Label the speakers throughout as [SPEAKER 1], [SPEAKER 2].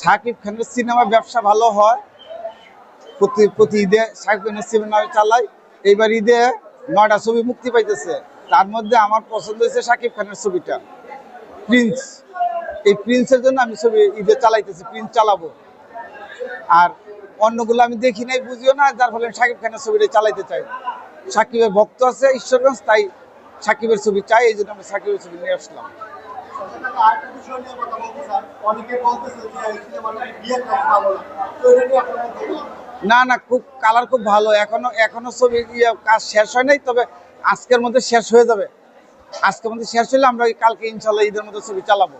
[SPEAKER 1] শাকিব খানের সিনেমা ব্যবসা ভালো হয়, প্রতি ঈদে শাকিব খানের সিনেমা চালাই। এইবার ঈদে 9টা ছবি মুক্তি পাইতেছে, তার মধ্যে আমার পছন্দ হয়েছে শাকিব খানের ছবিটা প্রিন্স। এই প্রিন্সের জন্য আমি ছবি ঈদে চালাইতেছি, প্রিন্স চালাবো। আর অন্যগুলো আমি দেখি নাই, বুঝিও না, যার ফলে শাকিব খানের ছবিটা চালাইতে চাই। সাকিবের ভক্ত আছে ঈশ্বরগঞ্জ, তাই সাকিবের ছবি চাই, এই জন্য আমি সাকিবের ছবি নিয়ে আসলাম। না না, খুব কালার খুব ভালো। এখনো ছবি কাজ শেষ হয় নাই, তবে আজকের মধ্যে শেষ হয়ে যাবে। আজকের মধ্যে শেষ হলে আমরা কালকে ইনশাল্লাহ ঈদের মধ্যে ছবি চালাবো।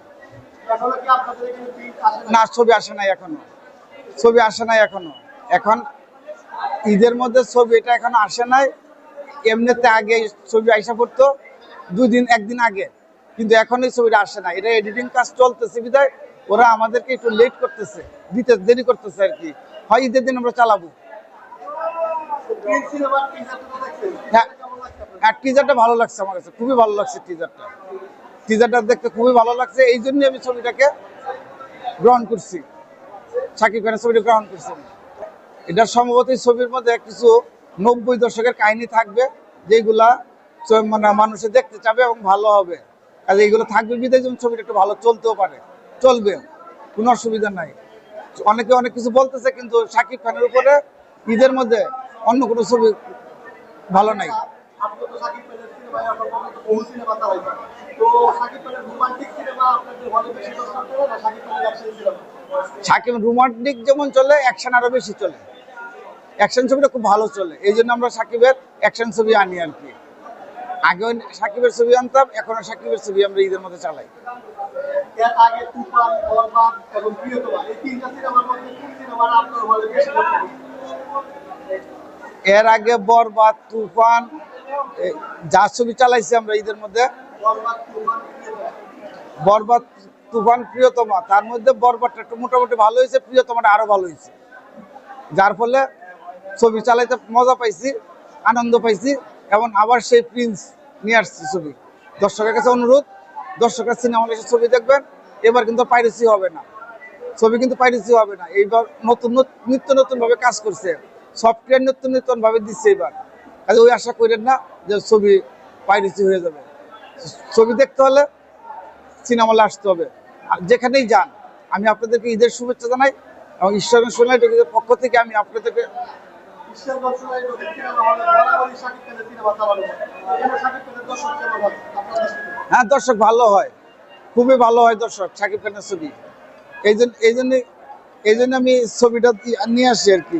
[SPEAKER 1] না, ছবি আসে নাই এখনো, ছবি আসে নাই এখনো। এখন ঈদের মধ্যে ছবি এটা এখনো আসে নাই। এমনিতে আগে ছবি আইসা পড়তো একদিন আগে, কিন্তু এখন এই ছবিটা আসে না। এটা এডিটিং কাজ চলতেছে বিধায় ওরা আমাদেরকে একটু লেট করতেছে, দিতে দেরি করতেছে আর কি। হয় ঈদের দিন আমরা চালাবো। হ্যাঁ, টিজারটা ভালো লাগছে আমার কাছে, খুবই ভালো লাগছে টিজারটা দেখতে খুবই ভালো লাগছে। এই জন্যই আমি ছবিটাকে গ্রহণ করছি, শাকিব খানের ছবিটা গ্রহণ করছি। এটা সম্ভবত এই ছবির মধ্যে কিছু 90 দশকের কাহিনী থাকবে, যেগুলা মানে মানুষে দেখতে চাবে এবং ভালো হবে। কাজে এইগুলো থাকবে বিধায় যেমন ছবিটা একটু ভালো চলতেও পারে, চলবে, কোনো অসুবিধা নাই। অনেকে অনেক কিছু বলতেছে, কিন্তু শাকিব খানের উপরে ঈদের মধ্যে অন্য কোনো ছবি ভালো নাই। শাকিব রোমান্টিক যেমন চলে, অ্যাকশন আরো বেশি চলে। অ্যাকশন ছবিটা খুব ভালো চলে, এই জন্য আমরা শাকিবের অ্যাকশন ছবি আনি আর কি। আগেও শাকিবের ছবি আনতাম, এখনো শাকিবের ছবি আমরা ঈদের মধ্যে চালাই। এর আগে বরবাদ, তুফান, যা ছবি চালাইছি আমরা ঈদের মধ্যে, বরবাদ, তুফান, প্রিয়তমা, তার মধ্যে বরবাদটা একটু মোটামুটি ভালো হয়েছে, প্রিয়তমাটা আরো ভালো হয়েছে। যার ফলে ছবি চালাইতে মজা পাইছি, আনন্দ পাইছি। এবং আবার সেই প্রিন্স নিয়ে আসছি ছবি। দর্শকের কাছে অনুরোধ, দর্শকের সিনেমা এসে ছবি দেখবেন। এবার কিন্তু পাইরেসি হবে না, ছবি কিন্তু পাইরেসি হবে না। এইবার নিত্য নতুন ভাবে কাজ করছে, সফটওয়্যার নতুন ভাবে দিচ্ছে এবার। কাজে ওই আশা করেন না যে ছবি পাইরেসি হয়ে যাবে। ছবি দেখতে হলে সিনেমা হলে আসতে হবে। আর যেখানেই যান, আমি আপনাদেরকে ঈদের শুভেচ্ছা জানাই, এবং ঈশ্বরের সোনালী টকিজের পক্ষ থেকে আমি আপনাদেরকে হ্যাঁ, দর্শক ভালো হয়, খুবই ভালো হয় দর্শক শাকিব খানের ছবি। এই জন্য আমি ছবিটা নিয়ে আসি আর কি।